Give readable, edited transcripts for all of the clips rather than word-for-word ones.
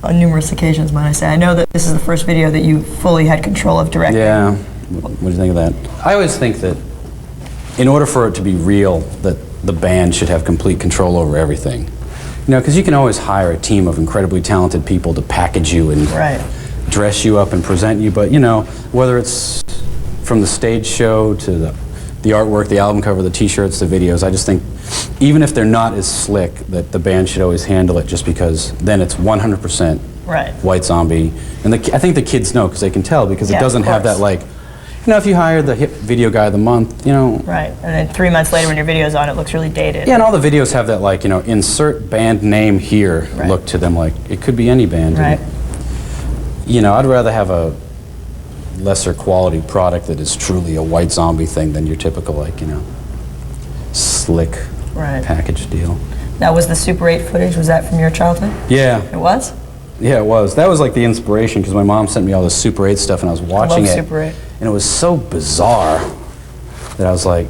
on numerous occasions, might I say. I know that this is the first video that you fully had control of directing. Yeah. What do you think of that? I always think that in order for it to be real, that the band should have complete control over everything. You know, because you can always hire a team of incredibly talented people to package you and dress you up and present you, but you know, whether it's from the stage show to the artwork, the album cover, the t-shirts, the videos, I just think even if they're not as slick, that the band should always handle it, just because then it's 100% White Zombie. And I think the kids know, because they can tell, because it doesn't have that, like, you know, if you hire the hip video guy of the month, you know. Right, and then 3 months later when your video's on, it looks really dated. Yeah, and all the videos have that, like, you know, insert band name here look to them, like, it could be any band. Right. And, you know, I'd rather have a lesser quality product that is truly a White Zombie thing than your typical, like, you know, slick package deal. Now, was the Super 8 footage, was that from your childhood? Yeah. It was? Yeah, it was. That was like the inspiration, because my mom sent me all this Super 8 stuff and I was watching it. Super 8. And it was so bizarre that I was like,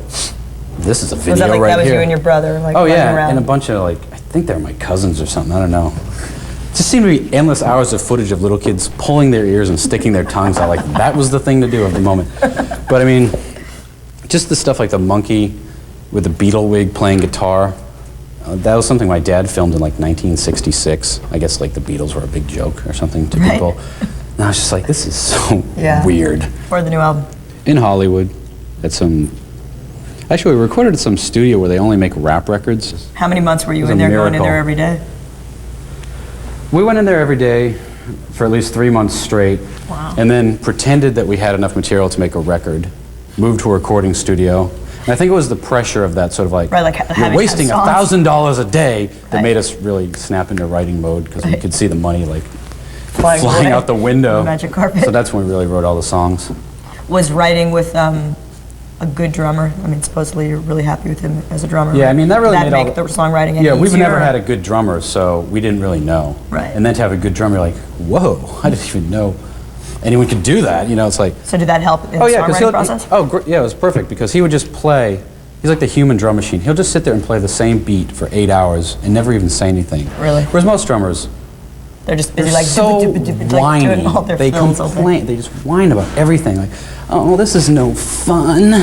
this is a video was that like, right that was here. You and your brother, like, oh running yeah, around? And a bunch of, like, I think they were my cousins or something, I don't know. It just seemed to be endless hours of footage of little kids pulling their ears and sticking their tongues out. Like, that was the thing to do at the moment. But I mean, just the stuff like the monkey with the Beatle wig playing guitar. That was something my dad filmed in like 1966. I guess like the Beatles were a big joke or something to people. And I was just like, this is so weird. For the new album? In Hollywood, at some, actually we recorded at some studio where they only make rap records. How many months were you in there, going in there every day? We went in there every day for at least 3 months straight. Wow. And then pretended that we had enough material to make a record, moved to a recording studio. And I think it was the pressure of that sort of like, you're wasting $1,000 a day that made us really snap into writing mode, because we could see the money like flying out the window. Magic carpet. So that's when we really wrote all the songs. Was writing with a good drummer? I mean, supposedly you're really happy with him as a drummer. Yeah, I mean, that really made all the songwriting any Yeah, we've easier, never had a good drummer, so we didn't really know. Right. And then to have a good drummer, you're like, whoa, I didn't even know anyone could do that. You know, it's like. So did that help in the songwriting process? Yeah, it was perfect, because he would just play. He's like the human drum machine. He'll just sit there and play the same beat for 8 hours and never even say anything. Really? Whereas most drummers, they're just busy, like, so whiny. doing all their They complain. They just whine about everything. Like, oh, this is no fun.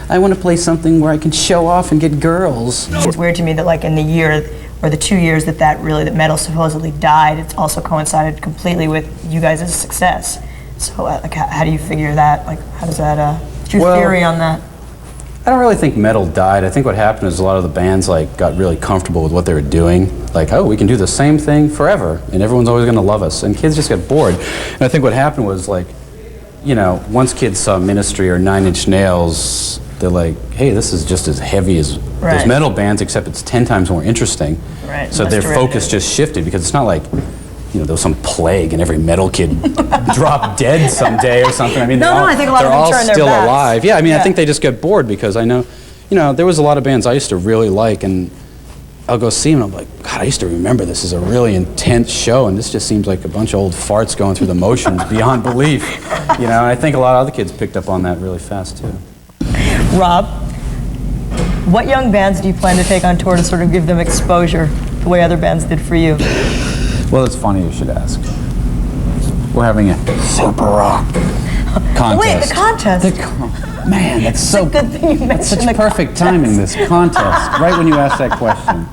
I want to play something where I can show off and get girls. It's weird to me that, like, in the year or the 2 years that metal supposedly died, it's also coincided completely with you guys' success. So, like, how do you figure that? Like, how does that? What's your theory on that? I don't really think metal died. I think what happened is a lot of the bands like got really comfortable with what they were doing. Like, oh, we can do the same thing forever, and everyone's always going to love us. And kids just got bored. And I think what happened was, like, you know, once kids saw Ministry or 9 Inch Nails, they're like, hey, this is just as heavy as those metal bands, except it's 10 times more interesting. Right. So their focus just shifted, because it's not like, you know, there was some plague and every metal kid dropped dead someday or something. I mean, I think a lot of them turned their still backs. alive. Yeah, I mean, I think they just get bored, because I know, you know, there was a lot of bands I used to really like, and I'll go see them and I'm like, God, I used to remember this is a really intense show, and this just seems like a bunch of old farts going through the motions beyond belief. You know, and I think a lot of other kids picked up on that really fast too. Rob, what young bands do you plan to take on tour to sort of give them exposure the way other bands did for you? Well, it's funny you should ask. We're having a Superock contest. Wait, the contest? Man, that's so good thing you mentioned such perfect timing, this contest, right when you asked that question.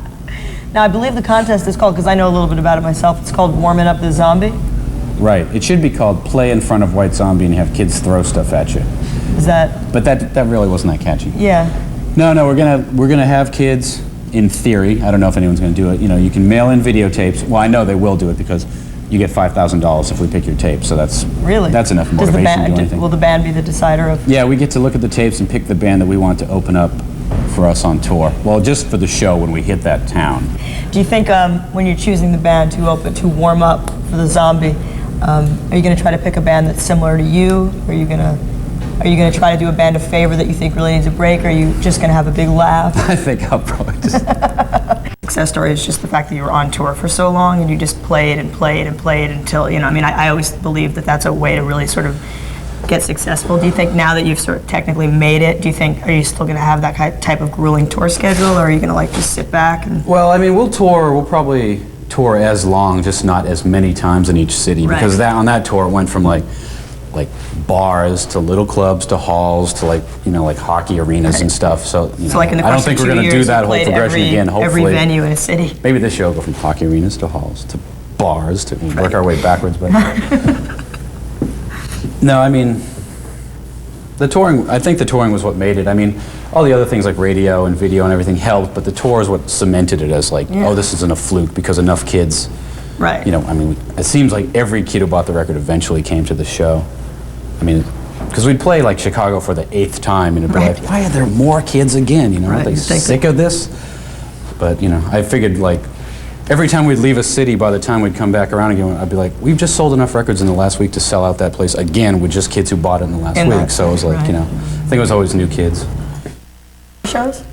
Now, I believe the contest is called, because I know a little bit about it myself, it's called Warming Up the Zombie. Right. It should be called Play in Front of White Zombie and have kids throw stuff at you. Is that? But that really wasn't that catchy. Yeah. No, we're gonna have kids. In theory, I don't know if anyone's going to do it. You know, you can mail in videotapes. Well, I know they will do it, because you get $5,000 if we pick your tape. So that's enough motivation to do anything. Will the band be the decider of? Yeah, we get to look at the tapes and pick the band that we want to open up for us on tour. Well, just for the show when we hit that town. Do you think when you're choosing the band to warm up for the Zombie, are you going to try to pick a band that's similar to you? Are you going to try to do a band a favor that you think really needs a break, or are you just going to have a big laugh? I think I'll probably just... Success story is just the fact that you were on tour for so long and you just played and played and played until, you know, I mean, I always believe that that's a way to really sort of get successful. Do you think now that you've sort of technically made it, are you still going to have that type of grueling tour schedule, or are you going to like just sit back and... Well, I mean, we'll tour, we'll probably, tour as long, just not as many times in each city, because on that tour it went from like bars to little clubs to halls to like hockey arenas and stuff. So, so like in the I don't think we're going to do that whole progression again. Hopefully, every venue in a city. Maybe this year will go from hockey arenas to halls to bars to work our way backwards. But no, I mean, the touring. I think the touring was what made it. I mean, all the other things like radio and video and everything helped, but the tour is what cemented it as like, oh, this isn't a fluke because enough kids. Right. You know, I mean, it seems like every kid who bought the record eventually came to the show. I mean, because we'd play like Chicago for the 8th time, and it'd be like, why are there more kids again? You know, are they sick of this? But you know, I figured like every time we'd leave a city, by the time we'd come back around again, I'd be like, we've just sold enough records in the last week to sell out that place again with just kids who bought it in the last week. So it was like, you know, I think it was always new kids. Shows?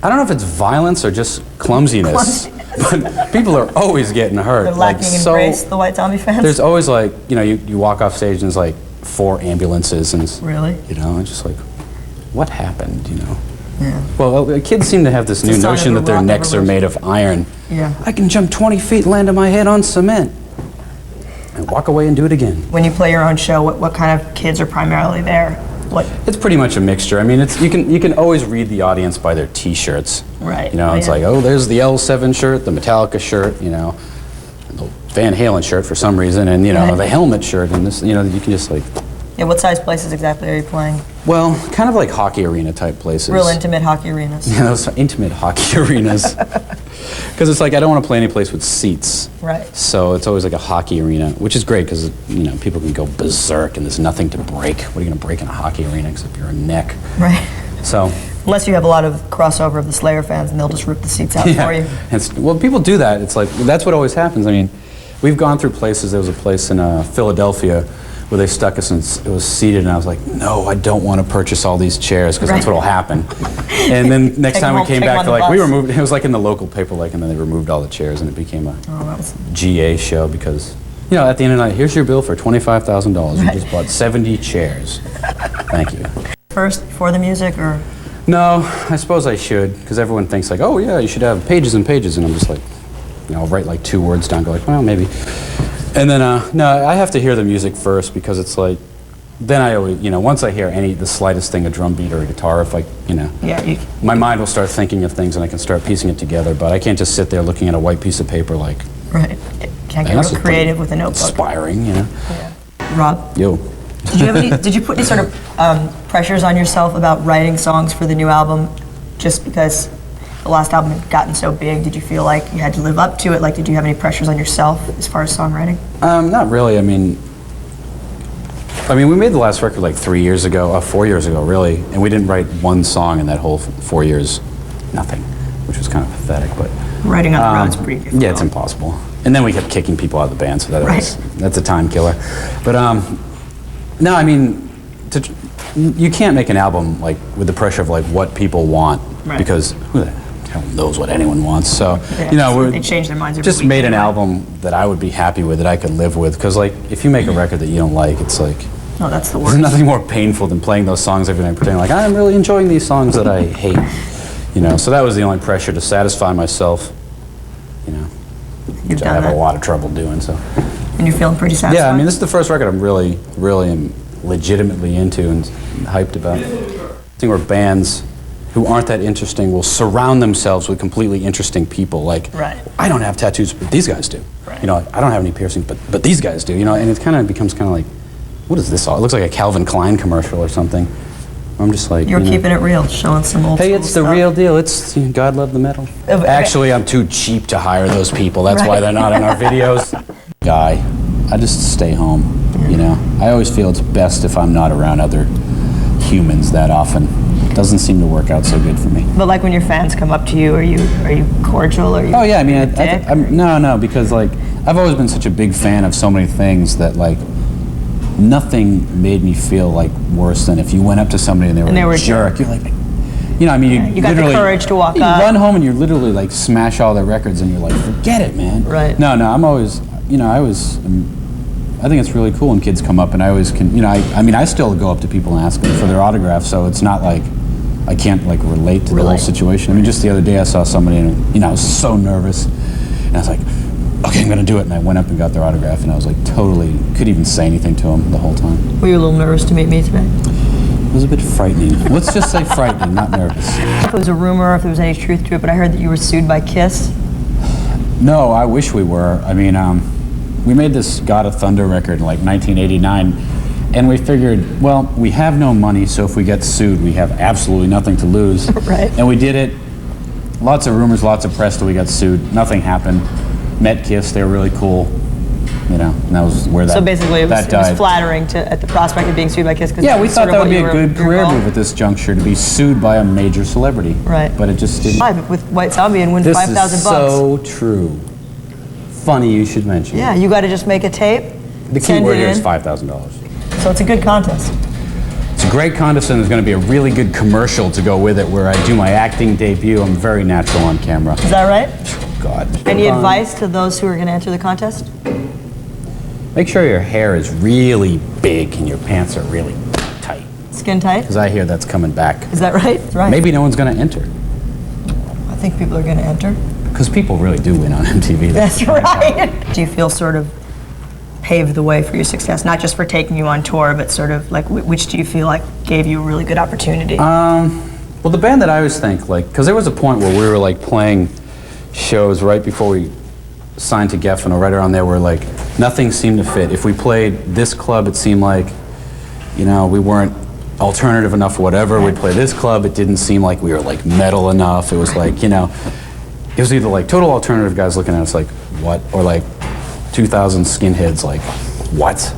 I don't know if it's violence or just clumsiness. But people are always getting hurt. They're lacking in grace, the White Zombie fans? There's always like, you know, you walk off stage and there's like 4 ambulances and really, you know, and just like, what happened, you know? Yeah. Well, kids seem to have this new notion that their necks are made of iron. Yeah. I can jump 20 feet, land on my head on cement, and walk away and do it again. When you play your own show, what kind of kids are primarily there? It's pretty much a mixture. I mean, you can always read the audience by their T-shirts. Right. You know, it's like, oh, there's the L7 shirt, the Metallica shirt, you know, the Van Halen shirt for some reason, and you know, the Helmet shirt, and this, you know, you can just like. Yeah, what size places exactly are you playing? Well, kind of like hockey arena type places. Real intimate hockey arenas. Yeah, those intimate hockey arenas. Because it's like I don't want to play any place with seats. Right. So it's always like a hockey arena, which is great because, you know, people can go berserk and there's nothing to break. What are you going to break in a hockey arena except your neck? Right. So. Unless you have a lot of crossover of the Slayer fans and they'll just rip the seats out for you. Well, people do that. It's like, that's what always happens. I mean, we've gone through places. There was a place in Philadelphia where they stuck us and it was seated, and I was like, no, I don't want to purchase all these chairs because that's what will happen. And then next time we came back, they're like, we removed, it was like in the local paper, like, and then they removed all the chairs and it became a GA show because, you know, at the end of the night, here's your bill for $25,000. You just bought 70 chairs. Thank you. First for the music, or? No, I suppose I should, because everyone thinks like, oh yeah, you should have pages and pages, and I'm just like, you know, I'll write like 2 words down, go like, well, maybe. And then, no, I have to hear the music first because it's like, then I always, you know, once I hear the slightest thing, a drum beat or a guitar, if I, you know, my mind will start thinking of things and I can start piecing it together, but I can't just sit there looking at a white piece of paper like. Right. Can't get real creative with a notebook. Inspiring, you know. Yeah. Rob? Yo. Did you put any sort of pressures on yourself about writing songs for the new album just because the last album had gotten so big? Did you feel like you had to live up to it? Like, did you have any pressures on yourself as far as songwriting? Not really. I mean, we made the last record like 4 years ago, really, and we didn't write one song in that whole 4 years, nothing, which was kind of pathetic. But writing on the road's pretty difficult. Yeah, it's impossible. And then we kept kicking people out of the band, so that's a time killer. But no, I mean, you can't make an album like with the pressure of like what people want, because who the hell knows what anyone wants. So you know, they change their minds. Just made an album that I would be happy with, that I could live with. Because like, if you make a record that you don't like, it's like, oh, that's the worst. There's nothing more painful than playing those songs every night, pretending like I'm really enjoying these songs that I hate. You know, so that was the only pressure to satisfy myself. You know, which I have a lot of trouble doing. So. And you're feeling pretty satisfied? Yeah, I mean, this is the first record I'm really am legitimately into and hyped about. I think where bands who aren't that interesting will surround themselves with completely interesting people. Like, I don't have tattoos, but these guys do. You know, I don't have any piercings, but these guys do. You know, and it kind of becomes kind of like, what is this all? It looks like a Calvin Klein commercial or something. I'm just like, you're keeping it real, showing some old. Hey, it's the real deal. It's God love the metal. Actually, I'm too cheap to hire those people. That's why they're not in our videos. Guy, I just stay home. You know, I always feel it's best if I'm not around other humans that often. It doesn't seem to work out so good for me. But like when your fans come up to you, are you cordial? Or oh yeah, I mean, no, because like I've always been such a big fan of so many things that like. Nothing made me feel like worse than if you went up to somebody and they were a jerk. You're like, you know, I mean, you got the courage to walk up. You run home and you literally like smash all their records and you're like, forget it, man. Right. No, I'm always, you know, I think it's really cool when kids come up and I always can, you know, I mean, I still go up to people and ask them for their autographs, so it's not like I can't like relate to the whole situation. I mean, just the other day I saw somebody and, you know, I was so nervous. And I was like, okay, I'm gonna do it. And I went up and got their autograph, and I was like totally, couldn't even say anything to them the whole time. Were you a little nervous to meet me today? It was a bit frightening. Let's just say frightening, not nervous. If it was a rumor, if there was any truth to it, but I heard that you were sued by Kiss. No, I wish we were. I mean, we made this God of Thunder record in like 1989, and we figured, well, we have no money, so if we get sued, we have absolutely nothing to lose. Right. And we did it. Lots of rumors, lots of press till we got sued. Nothing happened. Met Kiss, they were really cool. You know, and that was where that So basically, it was died. flattering at the prospect of being sued by Kiss. Yeah, we thought that would be a good career move at this juncture, to be sued by a major celebrity. Right. But it just didn't. Live with White Zombie and win This $5,000 is so true. Funny you should mention. Yeah, you got to just make a tape. The key send word it here is in. $5,000. So it's a good contest. It's a great contest, and there's going to be a really good commercial to go with it where I do my acting debut. I'm very natural on camera. Is that right? God. Any advice to those who are going to enter the contest? Make sure your hair is really big and your pants are really tight, Skin tight? because I hear that's coming back. Is that right? Right. Maybe no one's going to enter, I think people are going to enter. because people really do win on MTV. That's right. Do you feel sort of paved the way for your success, not just for taking you on tour, but sort of like which do you feel like gave you a really good opportunity? Well, the band that I always think, like, because there was a point where we were like playing shows right before we signed to Geffen, or right around there, where like nothing seemed to fit. If we played this club, it seemed like, you know, we weren't alternative enough or whatever. We'd play this club, it didn't seem like we were like metal enough. It was like, you know, it was either like total alternative guys looking at us like, what? Or like 2000 skinheads like, what?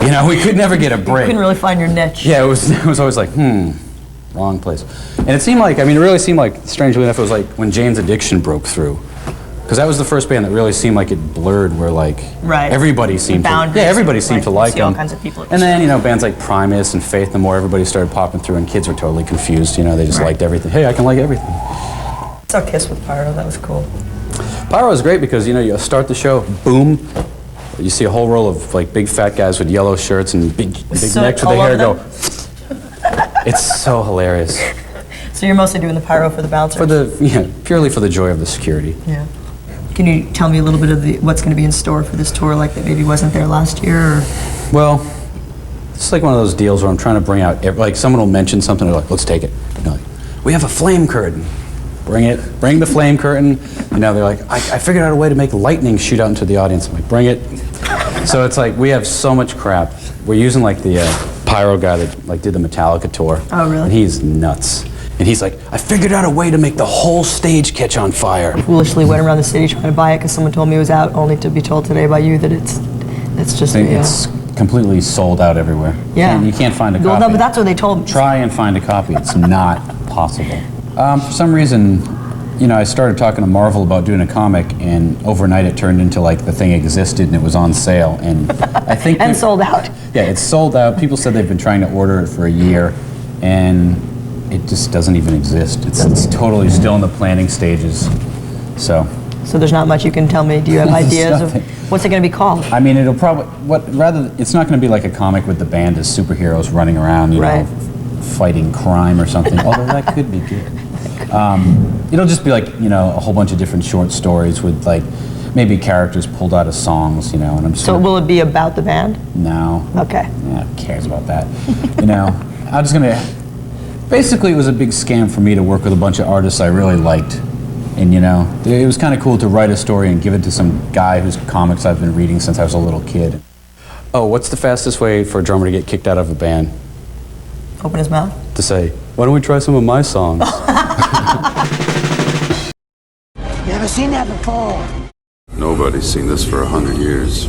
You know, we could never get a break. You couldn't really find your niche. Yeah, it was always like, wrong place. And it seemed like, I mean, it really seemed like, strangely enough, it was like when Jane's Addiction broke through. Because that was the first band that really seemed like it blurred, where like everybody seemed to, everybody seemed to like them. All kinds of people. And then, you know, bands like Primus and Faith No More, everybody started popping through, and kids were totally confused. You know, they just liked everything. Hey, I can like everything. I saw Kiss with Pyro. That was cool. Pyro is great because, you know, you start the show, boom, you see a whole row of like big fat guys with yellow shirts and big necks with their hair go. It's so hilarious. So you're mostly doing the Pyro for the bouncers? Purely for the joy of the security. Yeah. Can you tell me a little bit of what's going to be in store for this tour, like that maybe wasn't there last year? Or? Well, it's like one of those deals where I'm trying to bring out, like someone will mention something, they're like, let's take it. You know, like, we have a flame curtain. Bring it, bring the flame curtain. You know, they're like, I figured out a way to make lightning shoot out into the audience. I'm like, bring it. So it's like, we have so much crap. We're using like the Pyro guy that like did the Metallica tour. Oh, really? And he's nuts. And he's like, I figured out a way to make the whole stage catch on fire. Foolishly went around the city trying to buy it because someone told me it was out, only to be told today by you that it's just It's completely sold out everywhere. Yeah. You can't find a copy. Well, no, but that's what they told me. Try and find a copy. It's not possible. For some reason, you know, I started talking to Marvel about doing a comic, and overnight it turned into like the thing existed and it was on sale, and I think and sold out. Yeah, it's sold out. People said they've been trying to order it for a year, and it just doesn't even exist. It's totally still in the planning stages. So there's not much you can tell me. Do you have ideas of what's it going to be called? I mean, it'll probably it's not going to be like a comic with the band as superheroes running around, you know, fighting crime or something. Although that could be good. It'll just be like, you know, a whole bunch of different short stories with like maybe characters pulled out of songs, you know. And I'm just will it be about the band? No. Okay. Yeah, who cares about that? You know, I'm just gonna. Basically, it was a big scam for me to work with a bunch of artists I really liked, and you know, it was kind of cool to write a story and give it to some guy whose comics I've been reading since I was a little kid. Oh, what's the fastest way for a drummer to get kicked out of a band? Open his mouth? To say, why don't we try some of my songs? Never seen that before. Nobody's seen this for 100 years.